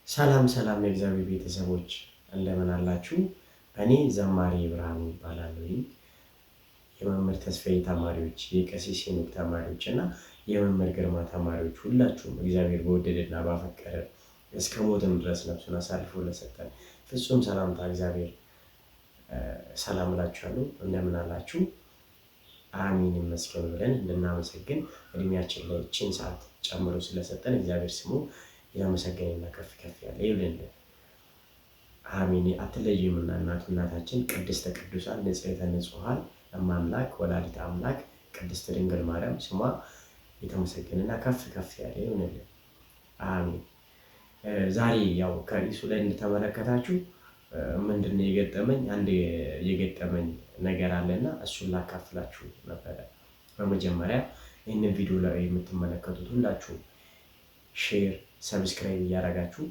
ሰላም ሰላም የእግዚአብሔር ቤተሰቦች እንደምን አላችሁ? እኔ ዘማሪ ብርሃኑ እባላለሁ። የመምህር ተስፋዬ ተማሪዎች፣ የቀሲስ ሄኖክ ተማሪዎች እና የመምህር ግርማ ተማሪዎች ሁላችሁም እግዚአብሔር በወደደና ባፈቀረ እስከ ሞትም ድረስ ነፍሱን አሳልፎ ለሰጠን ፍጹም ሰላምታ እግዚአብሔር ሰላም እላችኋለሁ። እንደምን አላችሁ? አሚን ይመስገን ብለን እንድናመሰግን እድሜያችን ላይ ይህችን ሰዓት ጨምሮ ስለሰጠን እግዚአብሔር ስሙ ያመሰገነና ከፍ ከፍ ያለ ይሁንልን። አሜን። አትለዩምና እናታችን ቅድስተ ቅዱሳን ንጽሕተ ንጹሐን እማምላክ ወላዲተ አምላክ ቅድስት ድንግል ማርያም ስሟ የተመሰገነና ከፍ ከፍ ያለ ይሁንልን። አሜን። ዛሬ ያው ከርዕሱ ላይ እንደተመለከታችሁ ምንድነው የገጠመኝ አንድ የገጠመኝ ነገር አለና እሱን ላካፍላችሁ ነበረ። በመጀመሪያ ይህንን ቪዲዮ ላይ የምትመለከቱት ሁላችሁ ሼር፣ ሰብስክራይብ እያደረጋችሁ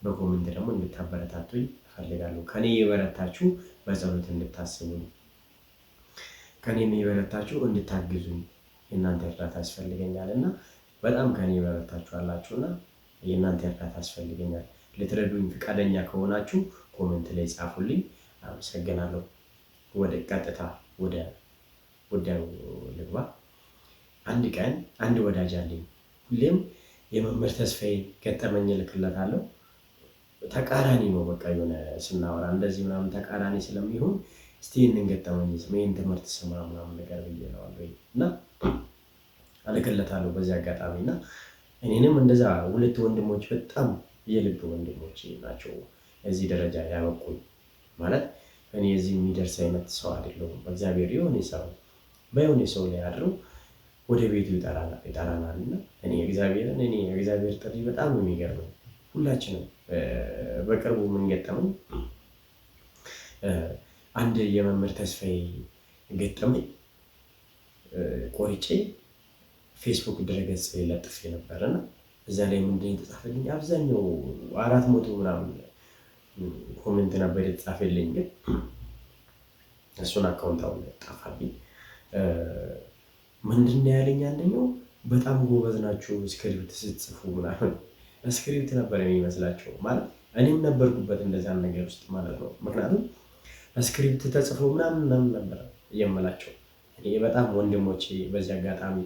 በኮሜንት ደግሞ እንድታበረታቱኝ እፈልጋለሁ። ከኔ የበረታችሁ በጸሎት እንድታስቡኝ፣ ከኔ የበረታችሁ እንድታግዙኝ የእናንተ እርዳታ ያስፈልገኛል እና በጣም ከኔ የበረታችሁ አላችሁና የእናንተ እርዳታ ያስፈልገኛል። ልትረዱኝ ፈቃደኛ ከሆናችሁ ኮሜንት ላይ ጻፉልኝ። አመሰግናለሁ። ወደ ቀጥታ ወደ ጉዳዩ ልግባ። አንድ ቀን አንድ ወዳጅ አለኝ። ሁሌም የመምህር ተስፋዬ ገጠመኝ እልክለታለሁ። ተቃራኒ ነው በቃ የሆነ ስናወራ እንደዚህ ምናምን ተቃራኒ ስለሚሆን እስቲ ይህንን ገጠመኝ ይህን ትምህርት ስማ ምናምን ነገር ብዬ እለዋለሁ እና እልክለታለሁ በዚህ አጋጣሚ እና እኔንም እንደዛ ሁለት ወንድሞች በጣም የልብ ወንድሞች ናቸው እዚህ ደረጃ ያበቁኝ። ማለት እኔ እዚህ የሚደርስ አይነት ሰው አይደለሁም። እግዚአብሔር የሆነ ሰው ላይ አድረው ወደ ቤቱ ይጠራናል እና እኔ እግዚአብሔር ጥሪ በጣም ነው የሚገርመኝ። ሁላችንም በቅርቡ ምን ገጠመኝ፣ አንድ የመምህር ተስፋዬ ገጠመኝ ቆርጬ ፌስቡክ ድረገጽ ለጥፌ ነበረና እዛ ላይ ምንድን የተጻፈልኝ አብዛኛው 400 ምናምን ኮሜንት ነበር የተጻፈልኝ፣ ግን እሱን አካውንት አሁን ጠፋብኝ። ምንድን ነው ያለኝ አንደኛው በጣም ጎበዝ ናችሁ ስክሪፕት ስትጽፉ ምናምን። ስክሪፕት ነበር የሚመስላቸው ማለት እኔም ነበርኩበት እንደዛን ነገር ውስጥ ማለት ነው። ምክንያቱም ስክሪፕት ተጽፎ ምናምን ነበር የምላቸው። እኔ በጣም ወንድሞቼ በዚህ አጋጣሚ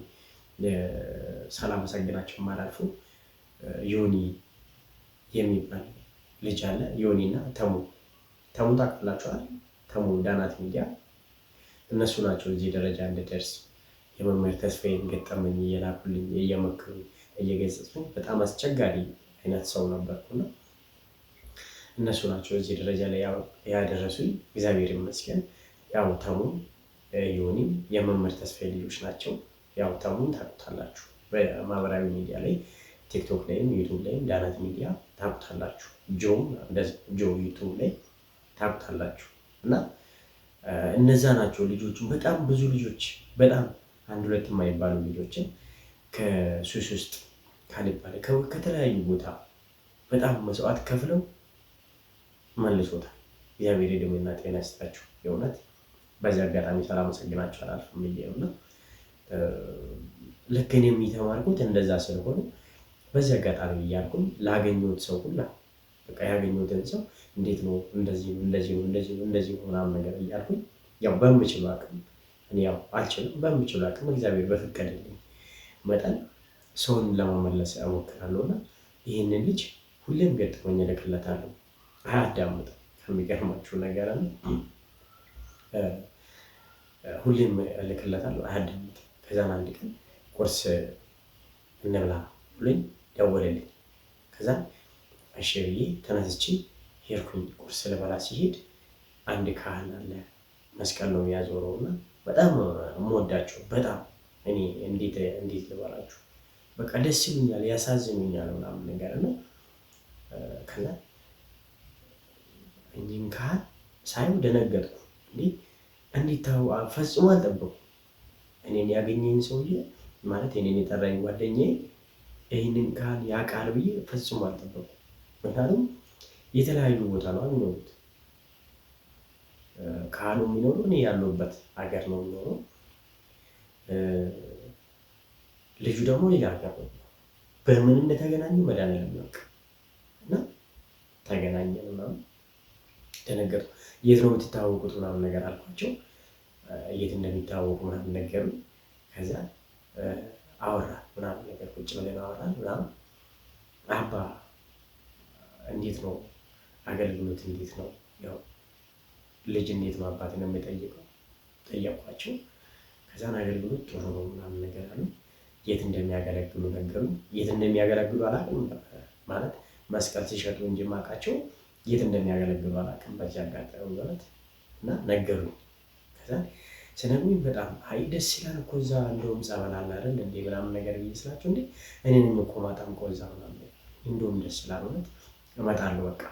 ሳላመሰግናቸው ማላልፉ ዮኒ የሚባል ልጅ አለ። ዮኒ እና ተሙ ታውቃላችኋል? ተሙ ዳናት ሚዲያ፣ እነሱ ናቸው እዚህ ደረጃ እንድደርስ የመምህር ተስፋዬን ገጠመኝ እየላኩልኝ እየመከሩ እየገሰጹ። በጣም አስቸጋሪ አይነት ሰው ነበርኩና እነሱ ናቸው እዚህ ደረጃ ላይ ያደረሱኝ። እግዚአብሔር ይመስገን። ያው ተሙም ዮኒም የመምህር ተስፋዬ ልጆች ናቸው። ያው ተሙን ታውቁታላችሁ በማህበራዊ ሚዲያ ላይ ቲክቶክ ላይም ዩቱብ ላይም ዳናት ሚዲያ ታውቁታላችሁ። ጆ ዩቱብ ላይ ታውቁታላችሁ። እና እነዛ ናቸው ልጆቹ። በጣም ብዙ ልጆች በጣም አንድ ሁለት የማይባሉ ልጆችን ከሱስ ውስጥ ካልባለ ከተለያዩ ቦታ በጣም መስዋዕት ከፍለው መልሶታል። እግዚአብሔር ዕድሜና ጤና ይስጣችሁ። የእውነት በዚህ አጋጣሚ ሳላመሰግናችሁ አላልፍም ብዬ ነው። ልክ እኔም የተማርኩት እንደዛ ስለሆነ በዚህ አጋጣሚ እያልኩኝ ላገኘሁት ሰው ሁላ በቃ ያገኘሁትን ሰው እንዴት ነው እንደዚህ ነው ምናምን ነገር እያልኩኝ ያው በምችለው አቅም እኔ ያው አልችልም፣ በምችለው አቅም እግዚአብሔር በፈቀደልኝ መጠን ሰውን ለመመለስ እሞክራለሁ። እና ይህንን ልጅ ሁሌም ገጠመኝ እልክለታለሁ፣ አያዳምጥም። ከሚገርማችሁ ነገር ሁሌም እልክለታለሁ፣ አያዳምጥም። ከዛን አንድ ቀን ቁርስ እንብላ ብሎኝ ደወለልኝ። ከዛ እሺ ብዬ ተነስቼ ሄድኩኝ። ቁርስ ልበላ ሲሄድ አንድ ካህን አለ፣ መስቀል ነው የሚያዞረው እና በጣም የምወዳቸው በጣም እኔ እንዴት ልበላችሁ በቃ ደስ ይሉኛል፣ ያሳዝኑኛል ምናምን ነገር ነው። ከዛ እኚህን ካህን ሳይው ደነገጥኩ። እንዴት ፈጽሞ አልጠበኩም። እኔን ያገኘኝ ሰውዬ ማለት እኔን የጠራኝ ጓደኛዬ ይህንን ካህን ያውቃል ብዬ ፈጽሞ አልጠበኩም። ምክንያቱም የተለያዩ ቦታ ነው የሚኖሩት። ካህኑ የሚኖሩ እኔ ያለሁበት ሀገር ነው የሚኖረው። ልጁ ደግሞ ሌላ ሀገር ነው። በምን እንደተገናኙ መድኃኒዓለም ያውቅ እና ተገናኘን ምናምን ደነገጡ። የት ነው የምትታወቁት ምናምን ነገር አልኳቸው። የት እንደሚታወቁ ምናምን ነገሩ። ከዛ አወራን ምናምን ነገር ቁጭ ብለን አወራን ምናምን። አባ እንዴት ነው አገልግሎት እንዴት ነው? ያው ልጅ እንዴት ነው አባት ነው የሚጠይቀው? ጠየኳቸው። ከዛን አገልግሎት ጥሩ ነው ምናምን ነገር አሉ። የት እንደሚያገለግሉ ነገሩ። የት እንደሚያገለግሉ አላውቅም ማለት መስቀል ሲሸጡ እንጂ የማውቃቸው የት እንደሚያገለግሉ አላውቅም በዚህ አጋጣሚ ማለት እና ነገሩኝ። ከዛ ስነግሩኝ በጣም አይ ደስ ይላል እኮ እዛ እንደውም ጸበል አለ አይደል እንዴ ምናምን ነገር ብዬ ስላቸው እንዴ እኔንም እኮ ማጠምቀው እዛ ምናምን እንደውም ደስ ይላል እውነት እመጣለሁ በቃ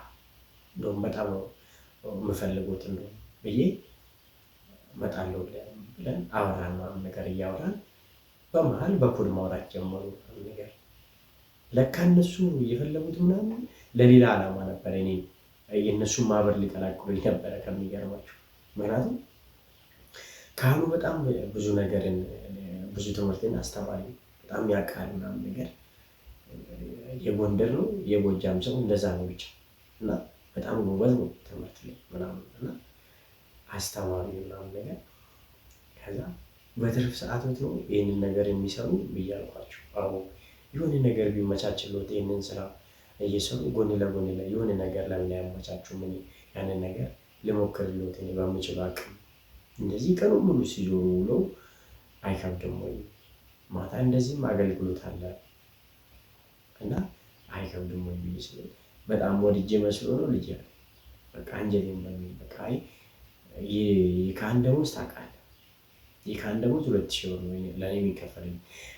እንደውም በጣም ነው የምፈልጉት እንደውም ብዬ እመጣለሁ ብለን አወራን ምናምን ነገር እያወራን በመሀል በኩል ማውራት ጀመሩ ነገር ለካ እነሱ የፈለጉት ምናምን ለሌላ ዓላማ ነበር። እኔ የእነሱን ማህበር ሊቀላቅሉኝ ነበረ ከሚገርማቸው። ምክንያቱም ካህኑ በጣም ብዙ ነገርን ብዙ ትምህርትን አስተማሪ በጣም ያውቃል ምናምን ነገር የጎንደር ነው የጎጃም ሰው እንደዛ ነው ብቻ እና በጣም ጎበዝ ነው ትምህርት ላይ ምናምን እና አስተማሪ ምናምን ነገር። ከዛ በትርፍ ሰዓቶት ነው ይህንን ነገር የሚሰሩ ብዬ አልኳቸው። አዎ የሆነ ነገር ቢመቻችሎት ይህንን ስራ እየሰሩ ጎን ለጎን ላይ የሆነ ነገር ለምን አያመቻቹም? እኔ ያንን ነገር ልሞክርሎት እኔ በምችለው አቅም እንደዚህ ቀኑ ሙሉ ሲዞሩ ውለው አይከብድም ወይ? ማታ እንደዚህም አገልግሎት አለ እና አይከብድም ወይ ብዬ ስለ በጣም ወድጄ መስሎ ነው ልጅ ያለ በቃ አንጀቴን በሚል በቃ የካህን ደሞዝ ታውቃለህ፣ የካህን ደሞዝ 2000 ብር ነው ለእኔ የሚከፈለኝ።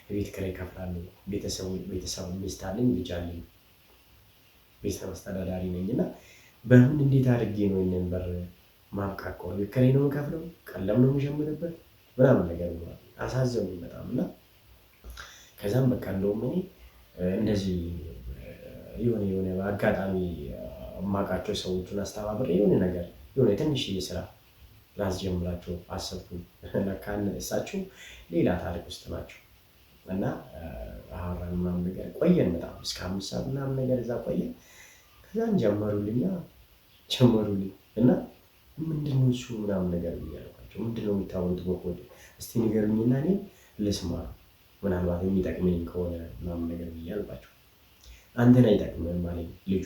ቤት ኪራይ እከፍላለሁ። ቤተሰብ ሚስት አለኝ፣ ልጅ አለኝ፣ ቤተሰብ አስተዳዳሪ ነኝ እና በምን እንዴት አድርጌ ነው ይህንን በር ማብቃቀው? ቤት ኪራይ ነው የምከፍለው፣ ቀለም ነው የምጀምርበት ምናምን ነገር ነው። አሳዘኑኝ በጣም እና ከዛም በቃ እንደውም እኔ እንደዚህ የሆነ አጋጣሚ የማውቃቸው ሰዎችን አስተባብሬ የሆነ ትንሽዬ ስራ ላስጀምራቸው አሰብኩኝ። ለካ እሳቸው ሌላ ታሪክ ውስጥ ናቸው እና አወራን ምናምን ነገር ቆየን በጣም እስከ 5 ሰዓት ምናምን ነገር እዛ ቆየን። ከዛን ጀመሩልኝ እና ምንድነው እሱ ምናምን ነገር ብያልኳቸው ምንድነው የሚታወቁት በኮድ እስቲ ንገሩኝና እኔ ልስማ ምናልባት የሚጠቅመኝ ከሆነ ምናምን ነገር ብያልኳቸው። አንተን አይጠቅምህም አለኝ ልጁ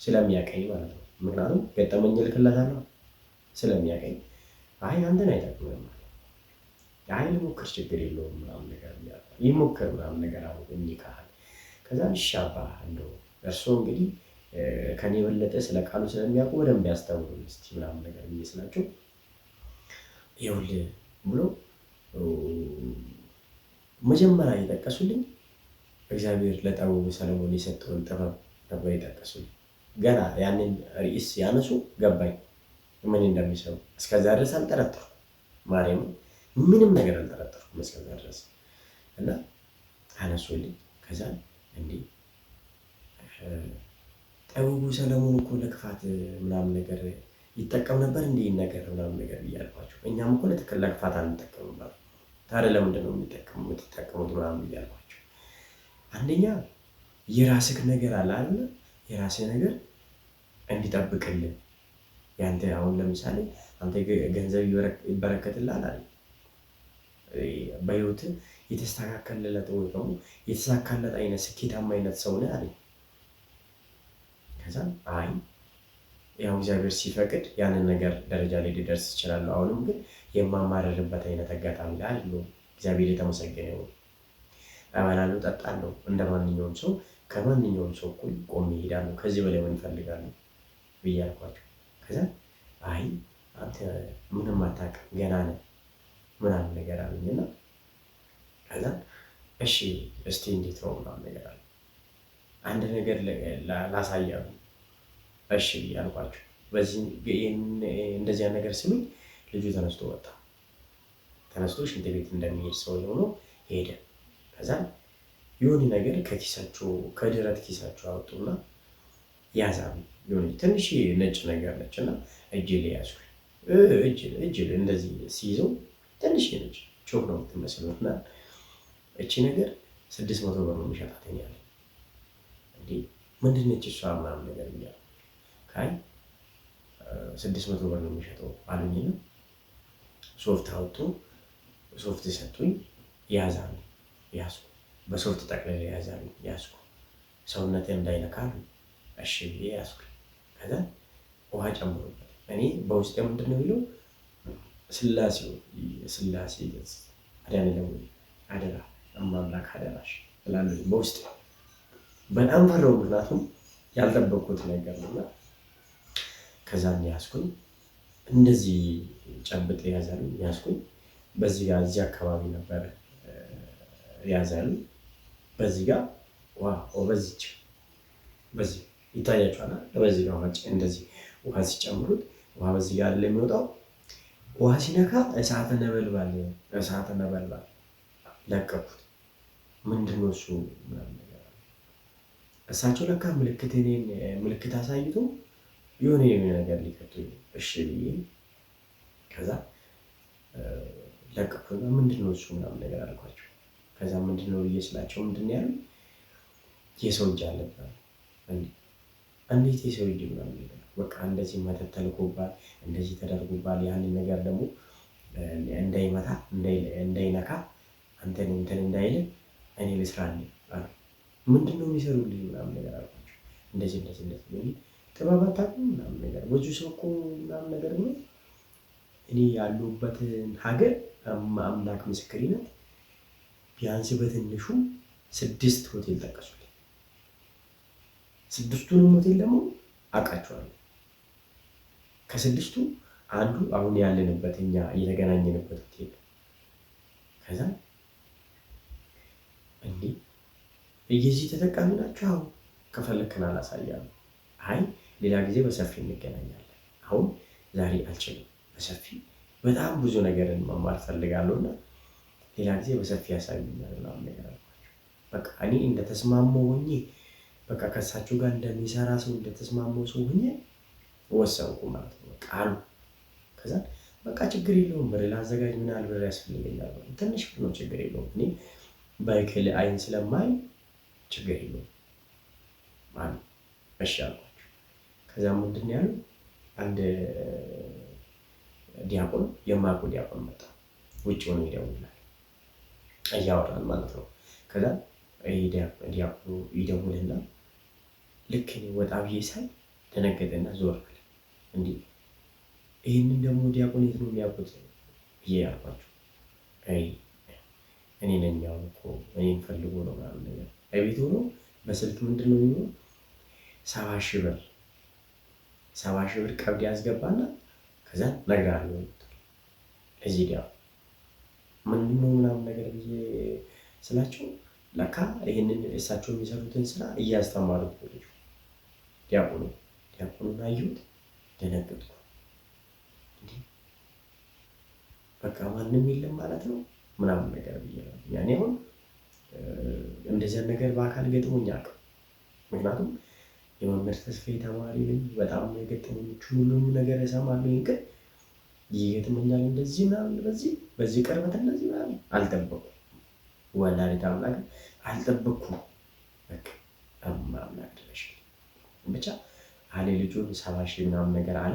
ስለሚያቀኝ ማለት ነው። ምክንያቱም ገጠመኝ እልክለታለሁ ስለሚያቀኝ አይ አንተን አይጠቅምህም አለ። አይ ልሞክር ችግር የለውም ምናምን ነገር ይሞክር ምናምን ነገር አሉ የሚካል። ከዛ እሺ አባ እንደው እርስዎ እንግዲህ ከኔ የበለጠ ስለ ቃሉ ስለሚያውቁ በደንብ ያስተውሉን እስቲ ምናምን ነገር ብዬ ስላቸው ይኸውልህ ብሎ መጀመሪያ የጠቀሱልኝ እግዚአብሔር ለጠቢቡ ሰለሞን የሰጠውን ጥበብ ነበር የጠቀሱልኝ። ገና ያንን ርዕስ ያነሱ ገባኝ ምን እንደሚሰሩ። እስከዛ ድረስ አልጠረጠርኩም፣ ማርያም ምንም ነገር አልጠረጠርኩም እስከዛ ድረስ እና አነሱልኝ። ከዛ እንዲህ ጠቢቡ ሰለሞን እኮ ለክፋት ምናምን ነገር ይጠቀም ነበር እንዲህ ነገር ምናምን ነገር ብያልኳቸው። እኛም እኮ ለክፋት አንጠቀምም ነበር። ታዲያ ለምንድን ነው የምትጠቀሙት ምናምን ብያልኳቸው። አንደኛ የራስህ ነገር አለ አይደለ? የራስህ ነገር እንዲጠብቅልን ያንተ አሁን ለምሳሌ አንተ ገንዘብ ይበረከትልሃል አይደል? በህይወት የተስተካከለለት ወይ ደግሞ የተሳካለት አይነት ስኬታማ አይነት ሰው ነህ አለኝ። ከዛ አይ ያው እግዚአብሔር ሲፈቅድ ያንን ነገር ደረጃ ላይ ሊደርስ ይችላል። አሁንም ግን የማማረርበት አይነት አጋጣሚ ላይ አይደለም። እግዚአብሔር የተመሰገነ ይሁን። እበላለሁ፣ እጠጣለሁ እንደ ማንኛውም ሰው ከማንኛውም ሰው እኩል ቆሜ እሄዳለሁ። ከዚህ በላይ ምን እፈልጋለሁ ብዬ አልኳቸው። ከዛ አይ አንተ ምንም አታውቅም ገና ነህ ምናምን ነገር አሉኝና ከዛ እሺ እስቲ እንዴት ነው ምናምን ነገር አለ። አንድ ነገር ላሳያሉ። እሺ ብዬ አልኳቸው። በዚህ እንደዚያ ነገር ሲሉኝ ልጁ ተነስቶ ወጣ። ተነስቶ ሽንት ቤት እንደሚሄድ ሰው ሆኖ ሄደ። ከዛ የሆነ ነገር ከኪሳቸው ከደረት ኪሳቸው አወጡና ያዛሉ። የሆነ ትንሽ ነጭ ነገር ነች እና እጅ ላይ ያዝኩኝ። እጅ እንደዚህ ሲይዘው ትንሽ ነች ቾክ ነው የምትመስለው እና እቺ ነገር 600 ብር ነው የሚሸጣት ያለ እንዴ ምንድን ነች እሷ ምናምን ነገር ብያለሁ። አይ 600 ብር ነው የሚሸጠው አሉኝና ሶፍት አውጡ ሶፍት ሰጡኝ። ያዛሉ ያዝኩ። በሶፍት ጠቅልለው ያዛሉ ያዝኩ። ሰውነቴን እንዳይነካ አሉ። እሺ ብዬ ያዝኩ። ከዛ ውሃ ጨምሩበት። እኔ በውስጤ ምንድን ነው የሚለው ስላሴ ገጽ አዳነው አደራ አምላክ አደራሽ እላለሁ በውስጤ። በጣም ፈራሁ፣ ምክንያቱም ያልጠበቅኩት ነገር ነውና። ከዛም ያዝኩኝ። እንደዚህ ጨብጥ ያዛሉ ያዝኩኝ። በዚህ ጋር እዚህ አካባቢ ነበር ያዛሉ። በዚህ ጋር በዚህ ይታያችኋል። በዚህ ጋር እንደዚህ ውሃ ሲጨምሩት ውሃ በዚህ ጋር አይደለም የሚወጣው። ውሃ ሲነካ እሳተ ነበልባል ለቀኩት። ምንድን ነው እሱ ምናምን ነገር እሳቸው ለካ ምልክት አሳይቶ የሆነ ነገር ሊከቱኝ። እሺ ብዬ ከዛ ለቀኩና ምንድን ነው እሱ ምናምን ነገር አልኳቸው። ከዛ ምንድን ነው ብዬ ስላቸው ምንድን ነው ያሉኝ የሰው እጅ አለበት። እንዴት የሰው እጅ ምናምን ነገር በቃ እንደዚህ መተት ተልኮባል፣ እንደዚህ ተደርጎባል። ያንን ነገር ደግሞ እንዳይመታ እንዳይነካ አንተን እንትን እንዳይል እኔ ልስራልኝ አሉ። ምንድን ነው የሚሰሩልኝ ምናምን ነገር አልኳቸው። እንደዚህ ጥበብ አታውቅም ምናምን ነገር ብዙ ሰው እኮ ምናምን ነገር ብሎ እኔ ያሉበትን ሀገር አምላክ ምስክሬነት ቢያንስ በትንሹ 6 ሆቴል ጠቀሱልኝ። 6ቱንም ሆቴል ደግሞ አውቃቸዋለሁ። ከ6ቱ አንዱ አሁን ያለንበት እኛ እየተገናኘንበት ሆቴል። ከዛ እንዴ እየዚህ ተጠቃሚ ናቸው? አሁን ከፈለክን አላሳያለሁ። አይ ሌላ ጊዜ በሰፊ እንገናኛለን። አሁን ዛሬ አልችልም። በሰፊ በጣም ብዙ ነገርን መማር ፈልጋለሁ እና ሌላ ጊዜ በሰፊ ያሳዩኛል ምናምን ነገር አልኳቸው። በቃ እኔ እንደተስማማው ሆኜ በቃ ከእሳቸው ጋር እንደሚሰራ ሰው እንደተስማማው ሰው ሆኜ ወሰንኩ ማለት ነው ቃሉ። ከዛ በቃ ችግር የለውም ብር ላዘጋጅ፣ ምን ያህል ብር ያስፈልገኛል? ትንሽ ብር ነው ችግር የለውም እኔ በክል አይን ስለማይ ችግር የለውም ማለት እሺ አልኳቸው። ከዛ ምንድን ነው ያሉ አንድ ዲያቆን የማውቁ ዲያቆን መጣ። ውጭ ሆኖ ይደውላል፣ እያወራን ማለት ነው። ከዛ ዲያቆኑ ይደውልና ልክ እኔ ወጣ ብዬ ሳይ ደነገጠና ዞር አለ። እንዲህ ይህንን ደግሞ ዲያቆን የት ነው የሚያውቁት ብዬ ያልኳቸው። እኔ ነኝ ያው እኮ እኔን ፈልጎ ነው ምናምን ነገር እቤት ሆኖ በስልክ ምንድን ነው የሚሆነው 70,000 ብር ቀብድ ያስገባና ከዛ እነግርሃለሁ ለዚህ ዲያቆን ምንድን ነው ምናምን ነገር ብዬ ስላቸው ለካ ይህንን እሳቸው የሚሰሩትን ስራ እያስተማሩት ነው ልጁ። ዲያቆኑን አየሁት፣ ደነገጥኩ። በቃ ማንም የለም ማለት ነው ምናምን ነገር ብዬ ያኔ አሁን እንደዚያ ነገር በአካል ገጥሞኝ አያውቅም። ምክንያቱም የመምህር ተስፋዬ ተማሪ ነኝ። በጣም የገጠመኞች ሁሉም ነገር እሰማለሁ። ግን ይገጥመኛል እንደዚህ ምናምን በዚህ ቅርበት እንደዚህ ምናምን አልጠበኩም። ወላዲተ አምላክ አልጠበኩም። በቃ አምላክ ድረሽ ብቻ አለ ልጁን 70,000 ምናምን ነገር አለ።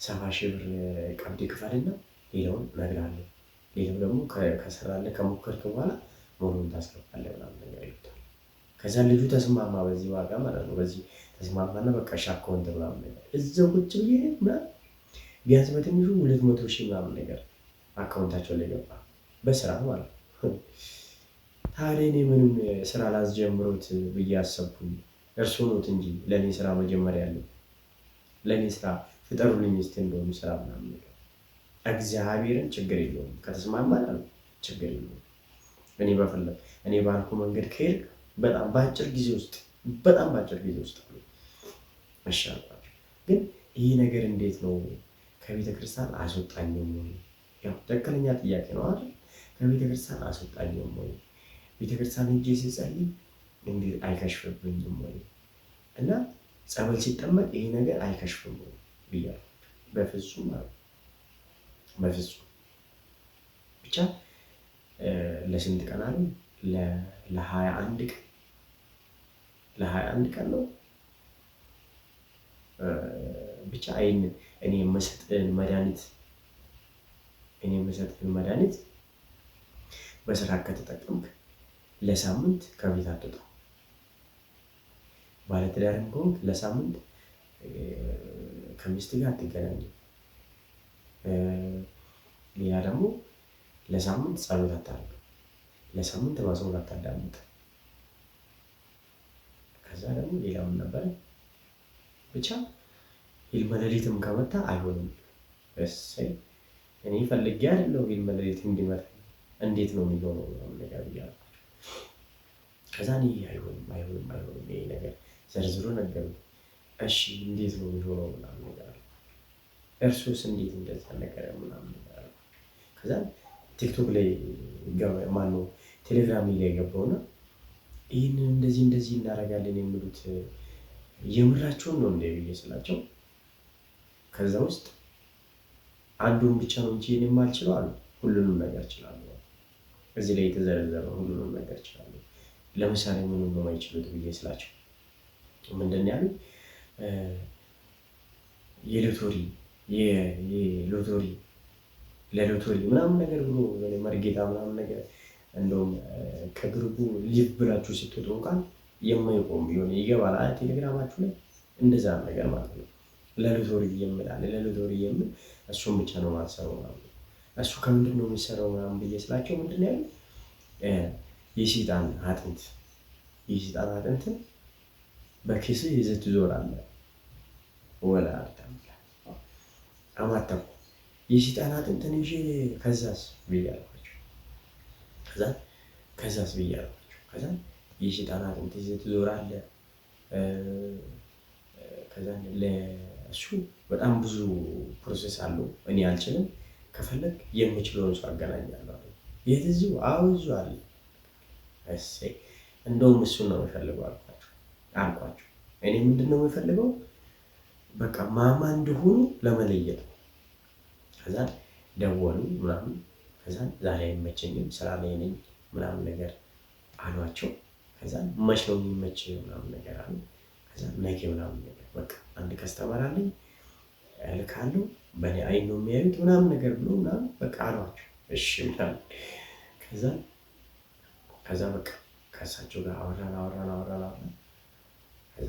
70,000 ብር ቀብድ ክፈልና ሌላውን እነግርሃለሁ። ሌላው ደግሞ ከሰራለህ ከሞከርክ በኋላ ሙሉውን ታስገባለህ ምናምን ነገር ይሉታል። ከዛ ልጁ ተስማማ፣ በዚህ ዋጋ ማለት ነው። በዚህ ተስማማና በቃ አካውንት ምናምን ነገር እዛው ቁጭ ብዬ ምናምን ቢያንስ በትንሹ 200,000 ምናምን ነገር አካውንታቸው ላይ ገባ በስራ ማለት ነው። ታዲያ እኔ ምንም ስራ ላስጀምሮት ብዬ አሰብኩኝ። እርሱ ኖት እንጂ ለእኔ ስራ መጀመሪያ ያለው ለእኔ ስራ ፍጠሩልኝ እስኪ እንደውም ስራ ምናምን ነገር እግዚአብሔርን ችግር የለውም ከተስማማን አሉ ችግር የለውም። እኔ ባልኩ መንገድ ከሄድክ በጣም በአጭር ጊዜ ውስጥ አሉ እሺ አልኳቸው። ግን ይህ ነገር እንዴት ነው ከቤተክርስቲያን አስወጣኝም ወይ? ያው ትክክለኛ ጥያቄ ነው አይደል? ከቤተክርስቲያን አስወጣኝም ወይ? ቤተክርስቲያን ሄጄ ስጸልይ እንዴት አይከሽፍብኝም ወይ? እና ጸበል ሲጠመቅ ይሄ ነገር አይከሽፍም ወይ ብያለሁ። በፍጹም አሉ በፍጹም። ብቻ ለስንት ቀን አሉ? ለ21 ቀን ነው ብቻ እኔ የምሰጥህን መድኃኒት በስራ ከተጠቀምክ ለሳምንት ከቤት አትወጣ። ባለትዳርም ከሆንክ ለሳምንት ከሚስት ጋር አትገናኝም። ሌላ ደግሞ ለሳምንት ጸሎት አታርግ፣ ለሳምንት መዝሙር አታዳምጥ። ከዛ ደግሞ ሌላ ምን ነበረ? ብቻ ህልመ ሌሊትም ከመጣ አይሆንም። እሰይ እኔ ፈልጌ አይደለው ህልመ ሌሊት እንዲመጣ እንዴት ነው የሚሆነው ምናምን ነገር ብያለሁ። ከዛ እኔ አይሆንም ይሄ ነገር ዘርዝሮ ነገሩ። እሺ እንዴት ነው የሚሆነው ምናምን ነገር አለ። እርሱስ እንዴት እንደዛ ነገር ምናምን ነገር አለ። ከዛ ቲክቶክ ላይ ማነው ቴሌግራም ላይ ገባውና ይህንን እንደዚህ እናደርጋለን የሚሉት የምራቸውን ነው እንደ ብዬ ስላቸው ከዛ ውስጥ አንዱን ብቻ ነው እንጂ እኔ የማልችለው አሉ። ሁሉንም ነገር እችላለሁ። እዚህ ላይ የተዘረዘረው ሁሉንም ነገር እችላለሁ። ለምሳሌ ምንም ነው የማይችሉት ብዬ ስላቸው ምንድን ያሉኝ ለሎቶሪ ምናምን ነገር ብሎ መርጌታ ምናምን ነገር እንደውም ከግሩቡ ሊቭ ብላችሁ ስትወጡ እንኳን የማይቆም ቢሆን ይገባል። ቴሌግራማችሁ ላይ እንደዛ ነገር ማለት ነው። ለሎቶሪ የምላለ ለሎቶሪ የምል እሱን ብቻ ነው ማሰረው ማለት ነው። እሱ ከምንድን ነው የሚሰራው ምናምን ብዬ ስላቸው ምንድን ነው ያሉት? የሰይጣን አጥንትን በኪስህ ይዘህ ትዞራለህ። ወላ አማተኩ የሰይጣን አጥንትን ይዤ ከዛስ ብያለኋቸው። ከዛ የሰይጣን አጥንት ይዘህ ትዞራለህ። ከዛ ለእሱ በጣም ብዙ ፕሮሰስ አለው። እኔ አልችልም። ከፈለግ የምችለውን ሰው አገናኛለሁ። የት እዚሁ አውዙ አለ። እሰይ እንደውም እሱን ነው የምፈልገው አልኳቸው። እኔ ምንድን ነው የምፈልገው? በቃ ማማ እንደሆኑ ለመለየት ነው። ከዛ ደወሉ ምናምን። ከዛ ዛሬ አይመቸኝም ስራ ላይ ነኝ ምናምን ነገር አሏቸው። ከዛ መች ነው የሚመች ምናምን ነገር አሉ። ከዛ ነገ ምናምን ነገር በቃ አንድ ከስተመር አለኝ እልካለሁ፣ በእኔ አይን ነው የሚያዩት ምናምን ነገር ብሎ ምናምን በቃ አሏቸው። እሺ ምናምን ከዛ በቃ ከእሳቸው ጋር አወራን። ከዛ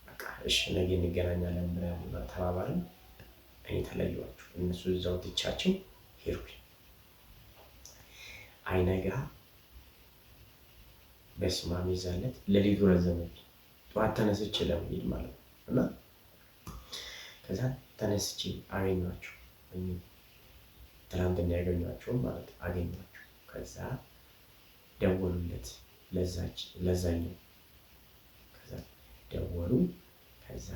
በቃ እሺ ነገ እንገናኛለን ብለን ተባባልን። እኔ ተለየኋቸው። እነሱ እዛው ትቻቸው ሄድኩኝ። አይነጋ በስመ አብ ይዛለት ሌሊቱ ረዘመብኝ። ጠዋት ተነስቼ ለመሄድ ማለት ነው። እና ከዛ ተነስቼ አገኘኋቸው። ትናንትና ያገኘኋቸውም ማለት አገኘኋቸው። ከዛ ደወሉለት ለዛኛው። ከዛ ደወሉ። ከዛ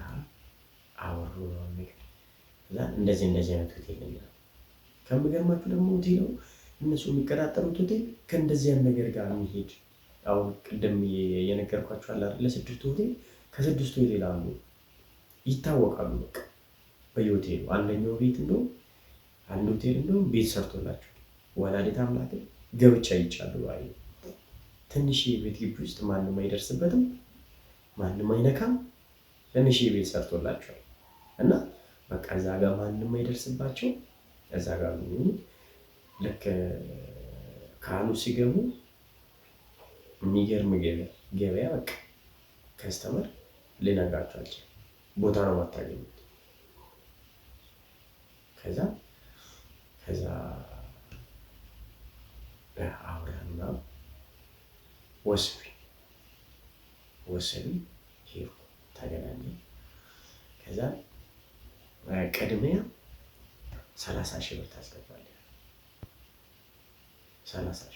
አወሩ ነው ነገር። ከዛ እንደዚህ አይነት ሆቴል ነው። ከምገርማችሁ ደግሞ ሆቴሉ እነሱ የሚቀጣጠሩት ሆቴል ከእንደዚህ አይነት ነገር ጋር የሚሄድ አሁን ቅድም የነገርኳችሁ አለ አይደል? ለስድስት ሆቴል ከስድስቱ ሆቴል አንዱ ይታወቃሉ። በቃ በየሆቴሉ አንደኛው ቤት እንደውም አንድ ሆቴል እንደውም ቤት ሰርቶላቸው ወላዲተ አምላክ ገብቻ ይቻሉ አይ ትንሽ የቤት ግቢ ውስጥ ማንም አይደርስበትም፣ ማንም አይነካም። ትንሽ የቤት ሰርቶላቸዋል እና በቃ እዛ ጋር ማንም አይደርስባቸው። እዛ ጋር ነው ልክ ካሉ ሲገቡ የሚገርም ገበያ በቃ ከስተመር ልነግራቸው አልችልም። ቦታ ነው የማታገኙት። ከዛ አውራና ወሰዱኝ ሄድኩ፣ ተገናኘን። ከዛ ቅድሚያ 30 ሺህ ብር ታስገባለህ። 30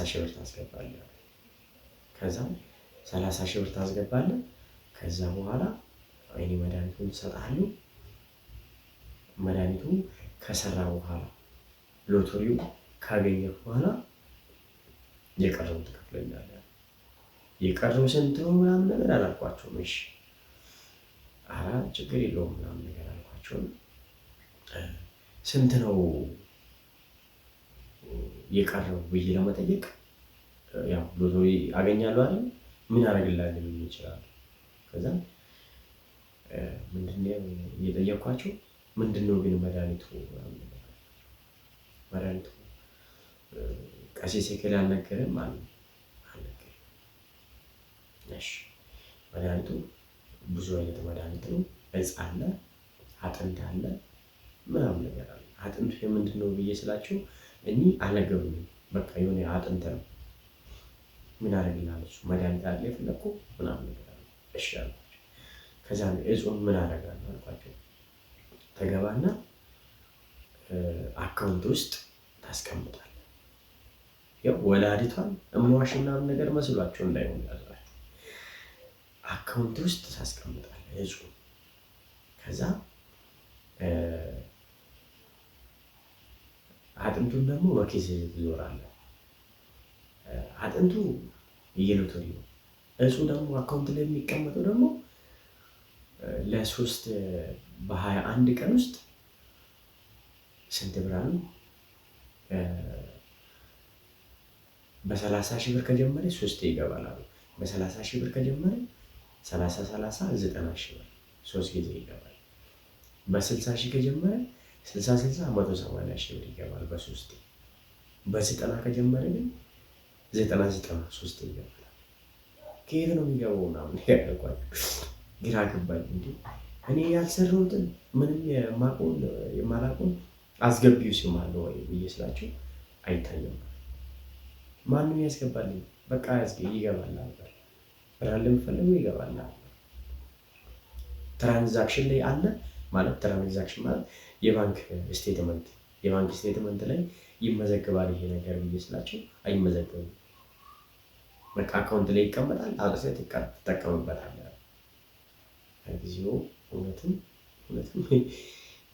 ሺህ ብር ታስገባለህ። ከዛ 30 ሺህ ብር ታስገባለህ። ከዛ በኋላ እኔ መድኃኒቱን እሰጥሃለሁ። መድኃኒቱ ከሰራ በኋላ ሎተሪው ካገኘህ በኋላ የቀረውን ትከፍለኛለህ። የቀረው ስንት ነው ምናምን ነገር አላልኳቸውም። እሺ ኧረ ችግር የለውም ምናምን ነገር አልኳቸው። ስንት ነው የቀረው ብዬ ለመጠየቅ ያው ብዙ አገኛለሁ አይደል ምን አደርግልሃለሁ ሊሉኝ ይችላሉ። ከዛ ምንድነው እየጠየኳቸው ምንድነው ግን መድኃኒቱ መድኃኒቱ ቀሲስ ኤኬሌ አልነገረም ማለት ነው። አልነገረም። እሺ መድኃኒቱ ብዙ አይነት መድኃኒት ነው። እጽ አለ፣ አጥንት አለ፣ ምናምን ነገር አለ። አጥንቱ የምንድን ነው ብዬ ስላቸው እኚህ አልነገሩኝም። በቃ የሆነ አጥንት ነው። ምን አደርግልሃለሁ እሱ መድኃኒት አለ የፈለግኩ ምናምን ነገር አለ። እሺ አልኳቸው። ከዛ እጹን ምን አደርጋለሁ አልኳቸው። ተገባና አካውንት ውስጥ ታስቀምጣለህ። ያው ወላዲቷን እምዋሽ ምናምን ነገር መስሏቸው እንዳይሆን ያዟቸው። አካውንት ውስጥ ታስቀምጣለህ እጹን። ከዛ አጥንቱን ደግሞ በኪስ ትዞራለህ። አጥንቱ የሎተሪ ነው። እጹ ደግሞ አካውንት ላይ የሚቀመጠው ደግሞ ለሶስት በ21 ቀን ውስጥ ስንት ብር አሉ? በ30 ሺህ ብር ከጀመረ 3 ይገባል አሉ። በ30 ሺህ ብር ከጀመረ 90 ሺህ ብር 3 ጊዜ ይገባል። በ60 ሺህ ከጀመረ 180 ሺህ ብር ይገባል በ3። በ90 ከጀመረ ግን 3 ይገባል። ከየት ነው የሚገባው ምናምን ያልኳቸው ግራ ገባኝ። እንዴ እኔ ያልሰራሁትን ምንም የማላውቀውን አስገቢው ስም አለ ወይ ብዬ ስላቸው አይታየም። ማንም ያስገባልኝ በቃ ይገባል ነበር። ብራን ለምፈልገው ይገባል ነበር። ትራንዛክሽን ላይ አለ ማለት ትራንዛክሽን ማለት የባንክ ስቴትመንት ላይ ይመዘግባል ይሄ ነገር ብዬ ስላቸው አይመዘገብም። በቃ አካውንት ላይ ይቀመጣል። አውጥተህ ትጠቀምበታለህ። ጊዜው እውነትም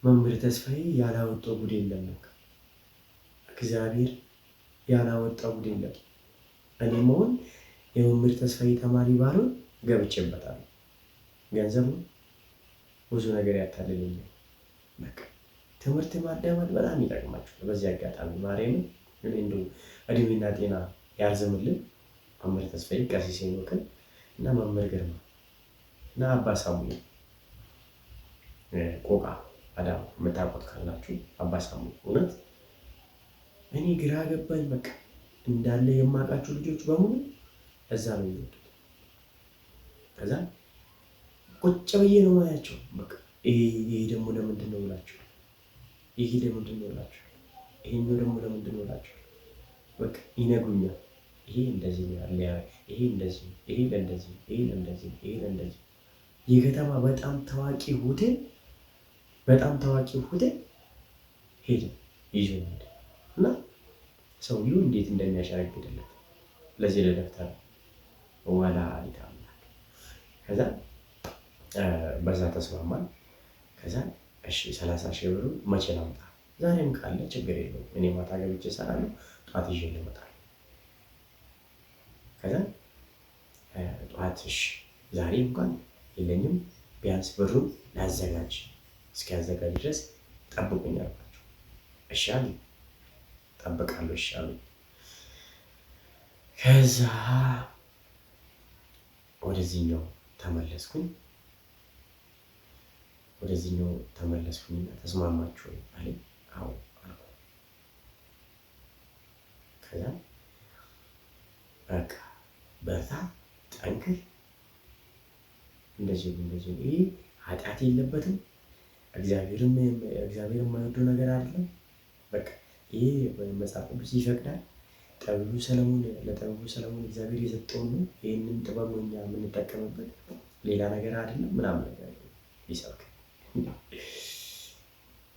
መምህር ተስፋዬ ያላወጣው ጉድ የለም። እግዚአብሔር ያላወጣው ጉድ የለም። እኔ መሆን የመምህር ተስፋዬ ተማሪ ባልሆን ገብቼበታለሁ። ገንዘቡ ብዙ ነገር ያታልልኛል። በቃ ትምህርት ማዳመጥ በጣም ይጠቅማችኋል። በዚህ አጋጣሚ ማርያምን እንደው እድሜና ጤና ያርዝምልን። መምህር ተስፋዬ፣ ቀሲስ ሄኖክን እና መምህር ግርማ እና አባ ሳሙኤል ቆቃ አዳማ የምታውቁት ካላችሁ አባ ሳሙኤል እውነት እኔ ግራ ገባኝ። በቃ እንዳለ የማውቃቸው ልጆች በሙሉ እዛ ነው የሚወጡት። ከዛ ቁጭ ብዬ ነው ማያቸው። በቃ ይሄ ደግሞ ለምንድን ነው ብላችሁ፣ ይሄ ለምንድን ነው ብላችሁ፣ ይሄኛው ደግሞ ለምንድን ነው ብላችሁ በቃ ይነግሩኛል። ይሄ እንደዚህ ነው ያለ፣ ይሄ እንደዚህ፣ ይሄ ለእንደዚህ፣ ይሄ ለእንደዚህ፣ ይሄ ለእንደዚህ። የከተማ በጣም ታዋቂ ሆቴል ሄደ ይዞ እና ሰውዬው እንዴት እንደሚያሸረግድለት ለዚህ ለደብተር ወላ ይታምናል። ከዛ በዛ ተስማማል። ከዛ እሺ 30 ሺህ ብሩ መቼ ላምጣ? ዛሬም ካለ ችግር የለውም እኔ ማታ ገብቼ እሰራለሁ፣ ጠዋት ይዤ እመጣለሁ። ከዛ ጠዋት እሺ ዛሬ እንኳን የለኝም ቢያንስ ብሩን ላዘጋጅ፣ እስኪያዘጋጅ ድረስ ጠብቁኝ አልኳቸው። እሺ አሉ። ጠብቃለሁ እሺ አሉ። ከዛ ወደዚህኛው ተመለስኩኝና ተስማማችሁ ወይ አለኝ። አዎ አልኩ። ከዛ በቃ በርታ፣ ጠንክር፣ እንደዚህ ይሄ ኃጢአት የለበትም፣ እግዚአብሔር የማይወደው ነገር አይደለም። በቃ ይሄ መጽሐፍ ቅዱስ ይፈቅዳል። ለጠቢቡ ሰለሞን እግዚአብሔር የሰጠውን ነው። ይህንን ጥበብ እኛ የምንጠቀምበት ሌላ ነገር አይደለም ምናምን ነገር ይሰብክ።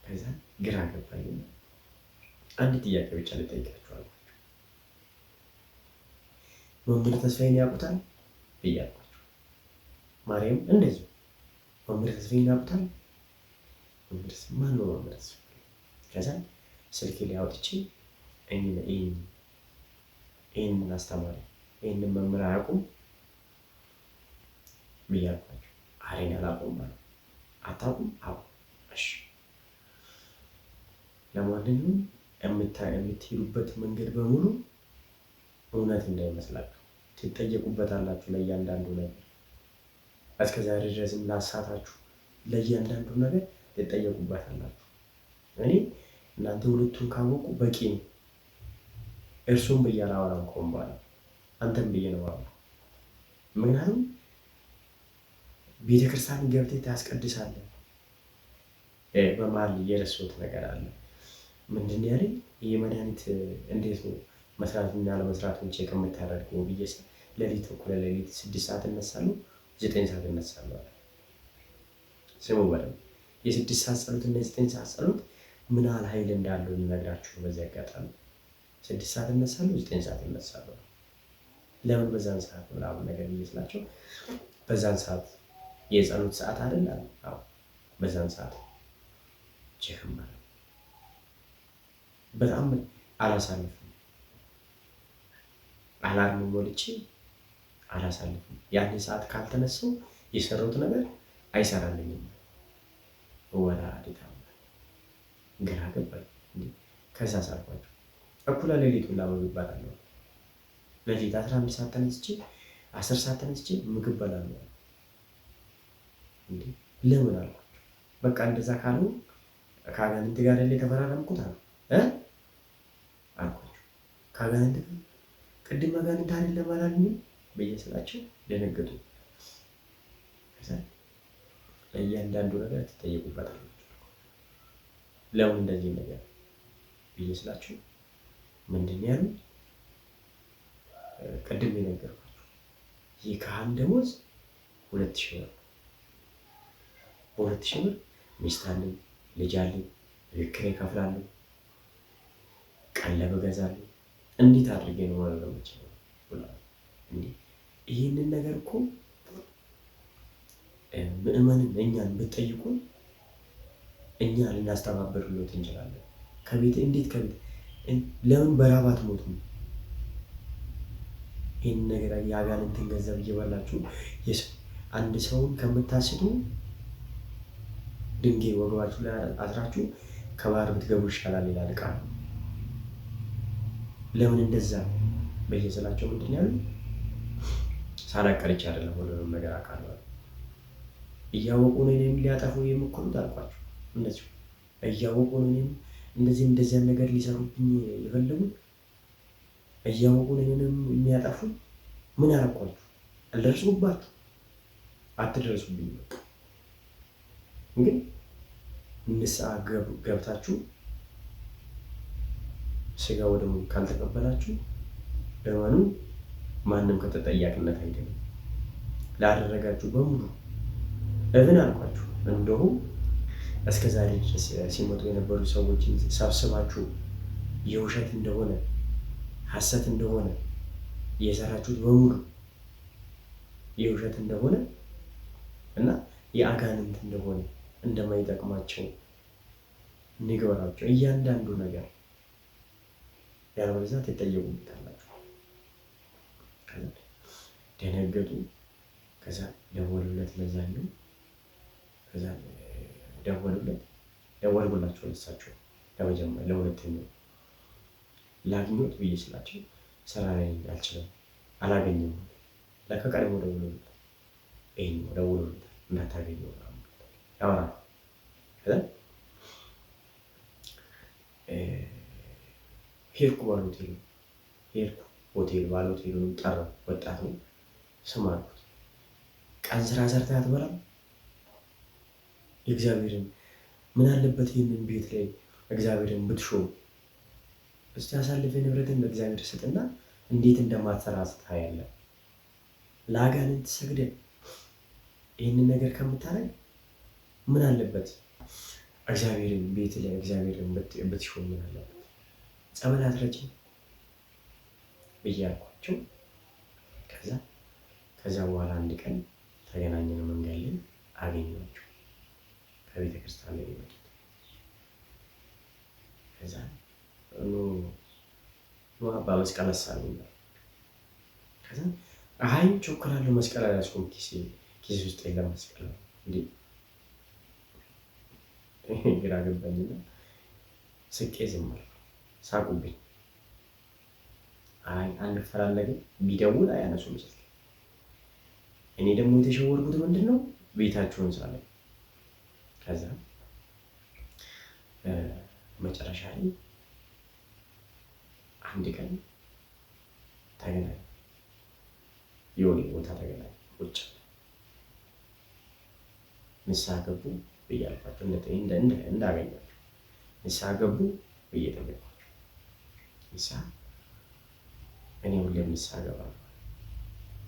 ከዛ ግራ ገባኝ። አንድ ጥያቄ ብቻ ልጠይቃችሁ አልኳቸው። መምህር ተስፋዬን ያውቁታል ብዬ አልኳቸው። ማርያም እንደዚሁ መምህር ተስፋዬን ያውቁታል? ማን ነው መምህር ተስፋዬ? ከዛ ስልኬ ላይ አውጥቼ ይህንን አስተማሪ ይህንን መምህር አያውቁም ብዬ አልኳቸው። አሬን አላውቁም ማለት አታውቁም? አዎ እሺ። ለማንኛውም የምትሄዱበት መንገድ በሙሉ እውነት እንዳይመስላችሁ ትጠየቁበታላችሁ ለእያንዳንዱ ነገር። እስከዛሬ ድረስም ላሳታችሁ ለእያንዳንዱ ነገር ትጠየቁበታላችሁ። እኔ እናንተ ሁለቱን ካወቁ በቂ ነው። እርሱም ብዬ አላወራም ከሆን በኋላ አንተም ብዬ ነው አወራው። ምክንያቱም ቤተክርስቲያን ገብተህ ታስቀድሳለህ። በመሀል የረሳሁት ነገር አለ። ምንድን ያለኝ ይህ መድኃኒት እንዴት ነው መስራትና ለመስራቱን ቼክ የምታደርገው ብዬ ስል ሌሊት እኩለ ሌሊት 6 ሰዓት እነሳለሁ፣ 9 ሰዓት እነሳለሁ። ስሙ በደምብ የ6 ሰዓት ጸሎት እና የ9 ሰዓት ጸሎት ምን ያህል ኃይል እንዳለው ልነግራችሁ በዚህ አጋጣሚ። 6 ሰዓት እነሳለሁ፣ 9 ሰዓት እነሳለሁ። ለምን በዛን ሰዓት ምናምን ነገር ብዬ ስላቸው በዛን ሰዓት የጸሎት ሰዓት አይደል? አዎ በዛን ሰዓት ቼክም ማለት በጣም አላሳልፍም። አላርም ሞልቼ አላሳልፍም። ያን ሰዓት ካልተነሳው የሰራሁት ነገር አይሰራልኝም። ወላ አዲታ ግራ ገባኝ። ከዛ ሳልኳቸው እኩለ ሌሊቱን ላበሉ ይባላለሁ። ሌሊት 11 ሰዓት ተነስቼ 10 ሰዓት ተነስቼ ምግብ በላለሁ። ለምን አልኳቸው። በቃ እንደዛ ካሉ ከአጋንንት ጋር ላይ ተፈራረምኩት አሉ አልኳቸው። ከአጋንንት ጋር ቅድም አጋንንት አይደለም አላልኝም ብዬ ስላቸው ደነገጡ። ለእያንዳንዱ ነገር ትጠየቁበታላችሁ። ለምን እንደዚህ ነገር ብዬ ስላቸው ምንድን ያሉ ቅድም የነገርኳቸው የካህን ደሞዝ 2000 ብር፣ በ2000 ብር ሚስት አለኝ፣ ልጅ አለኝ፣ ቤት ኪራይ እከፍላለሁ፣ ቀለብ እገዛለሁ። እንዴት አድርጌ ነው ማለት ነው ብላ ይህንን ነገር እኮ ምእመንን እኛን ብትጠይቁን እኛ ልናስተባብርሎት እንችላለን። ከቤት እንዴት ከቤት ለምን በራብ አትሞቱም? ይህን ነገር የአጋንንትን ገንዘብ እየበላችሁ አንድ ሰውን ከምታስቱ ድንጋይ ወገባችሁ ላይ አስራችሁ ከባህር ብትገቡ ይሻላል ይላል ቃሉ። ለምን እንደዛ በየስላቸው ምንድን ያሉ ሳላቀርች አይደለም ሁሉንም ነገር አውቃለሁ። እያወቁ ነው እኔም ሊያጠፉ የሞከሩት አልኳቸው። እንደዚሁ እያወቁ ነው እኔም እንደዚያን ነገር ሊሰሩብኝ የፈለጉት እያወቁ ነው እኔንም የሚያጠፉ። ምን አረኳችሁ? አልደረስኩባችሁ፣ አትደረሱብኝ። በቃ ግን ንስሐ ገብታችሁ ስጋ ወደሙ ካልተቀበላችሁ እመኑ፣ ማንም ከተጠያቂነት አይደለም። ላደረጋችሁ በሙሉ እብን አልኳችሁ። እንደውም እስከ ዛሬ ሲመጡ የነበሩ ሰዎችን ሰብስባችሁ የውሸት እንደሆነ ሐሰት እንደሆነ የሰራችሁት በሙሉ የውሸት እንደሆነ እና የአጋንንት እንደሆነ እንደማይጠቅማቸው ንገሯቸው። እያንዳንዱ ነገር ያለበለዚያ ትጠየቁበታላችሁ። ደነገጡ። ከዛ ደወሉለት ለዛኛው። ከዛ ደወልኩላቸው ለእሳቸው ለመጀመሪያ ለሁለተኛው ላግኘት ብዬ ስላቸው ስራ ላይ አልችልም አላገኘም። ለካ ቀድሞ ደውሎለት ይሄኛው ደውሎለት እንዳታገኘው ያወራል። ከዛ ሄድኩ ባለሆቴሉ ባለሆቴሉንም ጠራ። ወጣት ነው ስም አልኩት። ቀን ስራ ሰርተህ አትበላም? እግዚአብሔርን ምን አለበት ይህንን ቤት ላይ እግዚአብሔርን ብትሾም? እስቲ አሳልፈ ንብረትን ለእግዚአብሔር ስጥና እንዴት እንደማትሰራ ስታያለህ። ለአጋንንት ሰግደህ ይህንን ነገር ከምታረግ ምን አለበት እግዚአብሔርን ቤት ላይ እግዚአብሔርን ብትሾም ምን አለበት? ጸበል አትረጭም ብዬ አልኳቸው። ከዛ በኋላ አንድ ቀን ተገናኘን መንገድ ላይ አገኘኋቸው። ከቤተ ክርስቲያን ላይ የመጡት ከዛ አባ መስቀል አሳሉኝ። ከዛ አይ ቾክላለሁ መስቀል አላስኩም ኪስ ውስጥ የለም መስቀል እንዴ ግራ ገባኝና ስቄ ዝም አልኩ። ሳቁብኝ። አይ አንፈላለግም ቢደውል አያነሱም ስልክ። እኔ ደግሞ የተሸወርኩት ምንድን ነው ቤታቸውን ሳለኝ ከዛ መጨረሻ ላይ አንድ ቀን ተገናኝ የሆነ ቦታ ተገናኝ ቁጭ ንስሐ ገቡ ብያልኳቸው እንዳገኛቸው ንስሐ ገቡ ብዬ ጠየኳቸው። ንስሐ እኔ ሁሌም ንስሐ እገባለሁ።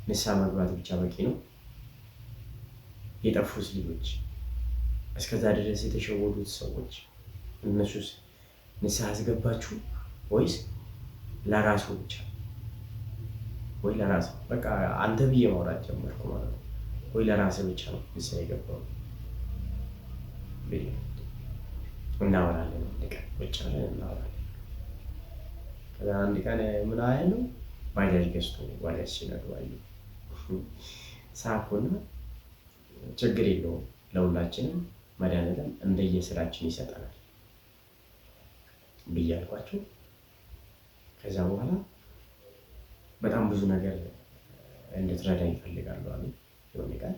ንስሐ መግባት ብቻ በቂ ነው? የጠፉት ልጆች እስከዛ ድረስ የተሸወዱት ሰዎች እነሱስ ንስሐ አስገባችሁ ወይስ ለራሱ ብቻ? ወይ ለራሱ በቃ አንተ ብዬ ማውራት ጀመርኩ ማለት ነው። ወይ ለራስ ብቻ ነው ንስሐ የገባው? እናወራለን፣ አንድ ቀን ቁጭ ብለን እናወራለን። ከዛ አንድ ቀን ምን አያለው ባጃጅ ገዝቶ ባጃጅ ሲነዱ አየሁ። ሳኩና ችግር የለውም ለሁላችንም መድኃኒዓለም እንደየስራችን ይሰጠናል ብዬ አልኳቸው። ከዛ በኋላ በጣም ብዙ ነገር እንድትረዳኝ ይፈልጋሉ አሉ። የሆነ ቀን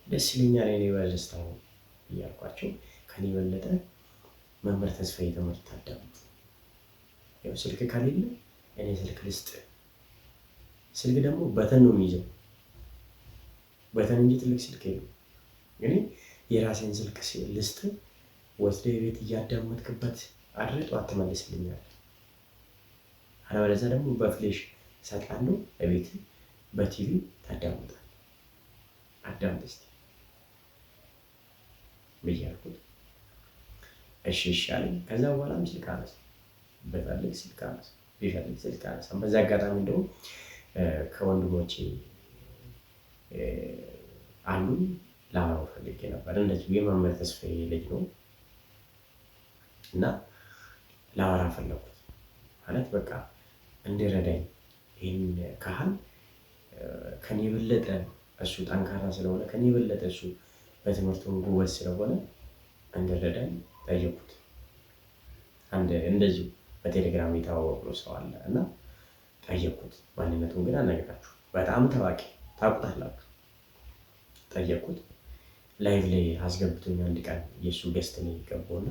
ደስ ይለኛል እኔ በደስታው እያልኳቸው ከኔ የበለጠ መምህር ተስፋዬ ትምህርት አዳምጡ። ያው ስልክ ከሌለ እኔ ስልክ ልስጥ። ስልክ ደግሞ በተን ነው የሚይዘው፣ በተን እንጂ ትልቅ ስልክ የለም። እኔ የራሴን ስልክ ልስጥ፣ ወስደህ ቤት እያዳመጥክበት አድረህ ጠዋት ትመልስልኛለህ። አለበለዚያ ደግሞ በፍሌሽ እሰጥሃለሁ፣ እቤት በቲቪ ታዳምጣለህ። አዳምጥ እስኪ ብዬ አልኩት። እሺ እሺ አለኝ። ከዛ በኋላም ስልክ አነሳ፣ በፈልግ ስልክ አነሳ፣ ቢፈልግ ስልክ አነሳ። በዛ አጋጣሚ እንደውም ከወንድሞቼ አንዱን ላወራው ፈልጌ ነበር። እንደዚሁ የመምህር ተስፋዬ ልጅ ነው እና ላወራ ፈለኩት። ማለት በቃ እንዲረዳኝ ይህን ካህን ከኔ የበለጠ እሱ ጠንካራ ስለሆነ ከኔ የበለጠ እሱ በትምህርቱ ጎበዝ ስለሆነ እንዲረዳኝ ጠየቁት። አንድ እንደዚሁ በቴሌግራም የተዋወቅነው ሰው አለ እና ጠየቁት። ማንነቱን ግን አልነግራችሁም። በጣም ታዋቂ ታውቁታላችሁ። ጠየቁት። ላይቭ ላይ አስገብቶኝ አንድ ቀን የእሱ ገስት ነው የገባውና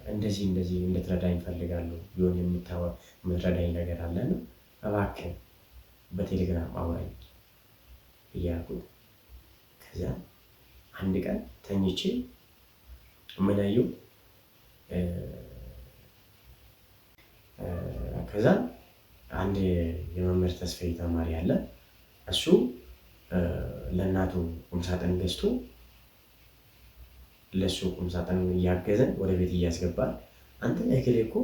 እንደዚህ እንድትረዳኝ እፈልጋለሁ፣ የሆነ የምትረዳኝ ነገር አለ ነው እባክህ በቴሌግራም አውራኝ እያልኩት። ከዚያ አንድ ቀን ተኝቼ ምን አየሁ፣ ከዛ አንድ የመምህር ተስፋዬ ተማሪ አለ። እሱ ለእናቱ ቁምሳጥን ገዝቶ ለእሱ ቁምሳጥን እያገዘን ወደ ቤት እያስገባል። አንተ እከሌ እኮ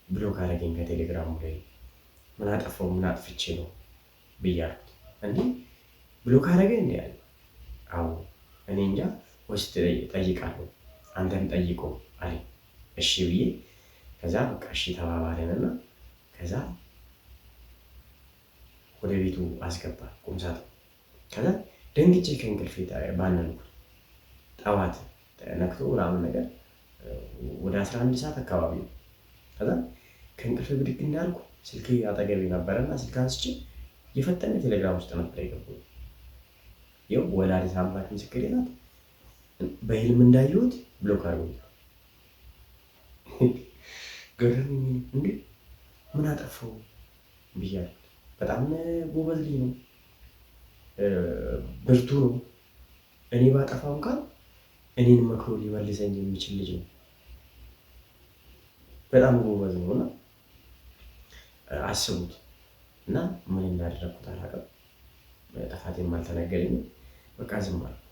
ብሎክ አደረገኝ ከቴሌግራሙ ላይ ምን አጠፋው ምን አጥፍቼ ነው ብያልኩት። እንዴ ብሎክ አደረገ እንዲ ያለ? አዎ እኔ እንጃ ወስድ ጠይቃለሁ፣ አንተን ጠይቆ አለኝ። እሺ ብዬ ከዛ በቃ እሺ ተባባለንና ከዛ ወደ ቤቱ አስገባ ቁምሳጥን። ከዛ ደንግጬ ከእንቅልፌ ባነንኩ። ጠዋት ነክቶ ምናምን ነገር ወደ 11 ሰዓት አካባቢ ነው። ከዛ ከእንቅልፌ ብድግ እንዳልኩ ስልክ አጠገቤ ነበረና ስልክ አንስቼ የፈጠነ ቴሌግራም ውስጥ ነበር የገባሁት። ይኸው ወላዲተ አምላክ ምስክሬ ናት። በህልም እንዳየሁት ብሎክ አድርጎኛል። ገረመኝ። እንዴ ምን አጠፋው ብያለሁ። በጣም ጎበዝ ልጅ ነው፣ ብርቱ ነው። እኔ ባጠፋው እንኳን እኔን መክሮ ሊመልሰኝ የሚችል ልጅ ነው። በጣም ጎበዝ ነው እና አስቡት። እና ምን እንዳደረግኩት አላውቅም። ጥፋቴም አልተነገረኝም። በቃ ዝም አልኩ።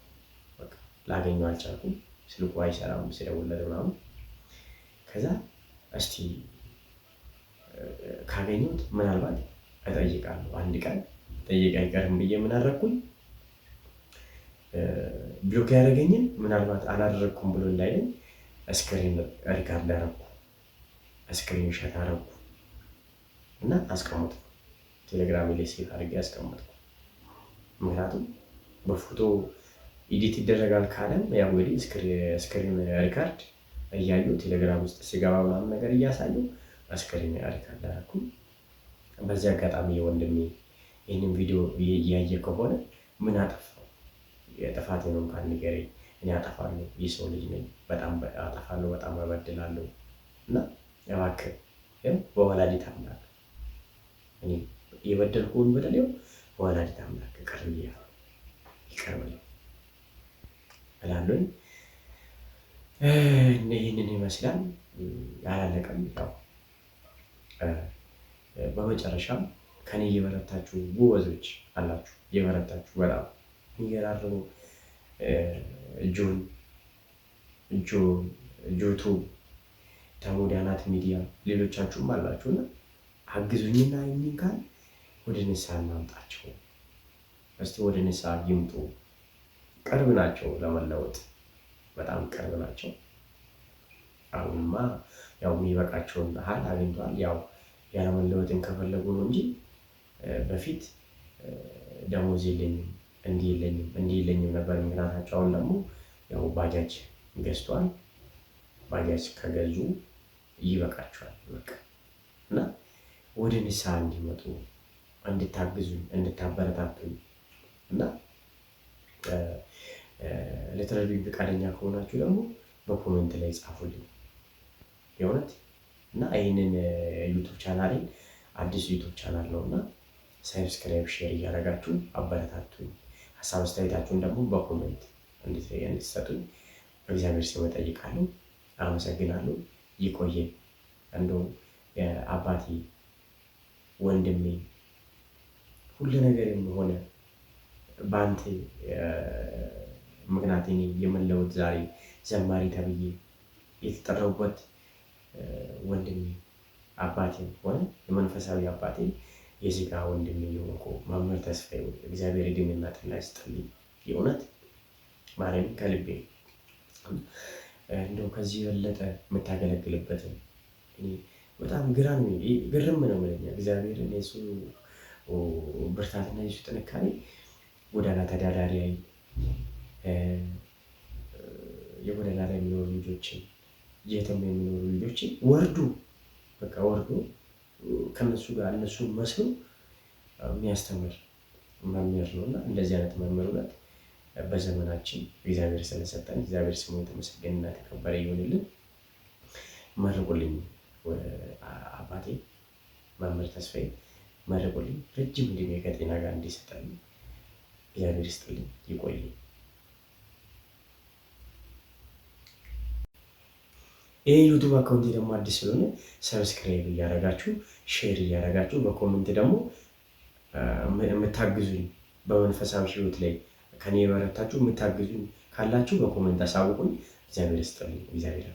በቃ ላገኘው አልቻልኩም። ስልኩ አይሰራም ስደውልለት ምናምን። ከዛ እስቲ ካገኘሁት ምናልባት እጠይቃለሁ፣ አንድ ቀን ጠይቅ አይቀርም ብዬ ምን አደረግኩኝ፣ ብሎክ ያደረገኝን ምናልባት አላደረግኩም ብሎ እንዳይለኝ ስክሪን ሪካርድ አደረግኩ፣ ስክሪን ሾት አደረግኩ እና አስቀመጥኩ። ቴሌግራም ላይ ሴቭ አድርጌ አስቀመጥኩ። ምክንያቱም በፎቶ ኤዲት ይደረጋል ካለም ያው እንግዲህ ስክሪን ሪካርድ እያዩ ቴሌግራም ውስጥ ሲገባ ምናምን ነገር እያሳዩ ስክሪን ሪካርድ አደረኩ። በዚህ አጋጣሚ ወንድሜ ይህንን ቪዲዮ እያየ ከሆነ ምን አጠፋው? የጥፋቴን እንኳን ንገረኝ። እኔ አጠፋለሁ፣ የሰው ልጅ ነኝ። በጣም አጠፋለሁ፣ በጣም እበድላለሁ እና እባክህ በወላዲተ አምላክ እኔ የበደልኩህን በደል በወላዲተ አምላክ ይቅር ብያለሁ፣ ይቅር በለኝ እላለሁኝ። ይህንን ይመስላል። ያላለቀም ያው በመጨረሻም ከኔ እየበረታችሁ ጎበዞች አላችሁ፣ እየበረታችሁ በጣም የሚገራርሙ ጆቱ ተሙዳናት ሚዲያ ሌሎቻችሁም አላችሁና አግዙኝና የሚን ካል ወደ ንስሐ እናምጣቸው። እስቲ ወደ ንስሐ ይምጡ። ቅርብ ናቸው ለመለወጥ፣ በጣም ቅርብ ናቸው። አሁንማ ያው የሚበቃቸውን ያህል አግኝቷል። ያው ያለመለወጥን ከፈለጉ ነው እንጂ በፊት ደሞዝ የለኝም እንዲህ የለኝም ነበር ምክንያታቸው። አሁን ደግሞ ያው ባጃጅ ገዝቷል። ባጃጅ ከገዙ ይበቃቸዋል በቃ። እና ወደ ንስሐ እንዲመጡ እንድታግዙኝ፣ እንድታበረታቱኝ እና ልትረዱኝ ፈቃደኛ ከሆናችሁ ደግሞ በኮሜንት ላይ ጻፉልኝ የእውነት። እና ይህንን ዩቱብ ቻናሌን አዲስ ዩቱብ ቻናል ነው እና ሳብስክራይብ፣ ሼር እያደረጋችሁ አበረታቱኝ። ሀሳብ አስተያየታችሁን ደግሞ በኮሜንት እንድትሰጡኝ በእግዚአብሔር ስም እጠይቃለሁ። አመሰግናለሁ። ይቆየን። እንደው አባቴ ወንድሜ ሁሉ ነገር የሆነ በአንተ ምክንያት እኔ የመለወጥ ዛሬ ዘማሪ ተብዬ የተጠራሁበት ወንድሜ አባቴ ሆነ የመንፈሳዊ አባቴ የስጋ ወንድሜ የሆንኩ መምህር ተስፋዬ እግዚአብሔር ዕድሜና ጤና ይስጥልኝ። የእውነት ማርያም ከልቤ እንደው ከዚህ የበለጠ የምታገለግልበትን በጣም ግርም ነው የምለኝ እግዚአብሔር የሱ ብርታትና የሱ ጥንካሬ ጎዳና ተዳዳሪ የጎዳና ላይ የሚኖሩ ልጆችን የትም የሚኖሩ ልጆችን ወርዶ ከነሱ ጋር እነሱን መስሎ የሚያስተምር መምህር ነው እና እንደዚህ አይነት መምህርነት በዘመናችን እግዚአብሔር ስለሰጠን እግዚአብሔር ስሙ የተመሰገነና የተከበረ ይሁንልን። መርቁልኝ አባቴ መምህር ተስፋዬ መርቁልኝ። ረጅም ዕድሜ ከጤና ጋር እንዲሰጠን እግዚአብሔር ይስጥልኝ። ይቆይልኝ። ይህ ዩቱብ አካውንት ደግሞ አዲስ ስለሆነ ሰብስክራይብ እያደረጋችሁ ሼር እያደረጋችሁ በኮሜንት ደግሞ የምታግዙኝ በመንፈሳዊ ሕይወት ላይ ከኔ የበረታችሁ የምታግዙኝ ካላችሁ በኮሜንት አሳውቁኝ። እግዚአብሔር ይስጥልኝ። እግዚአብሔር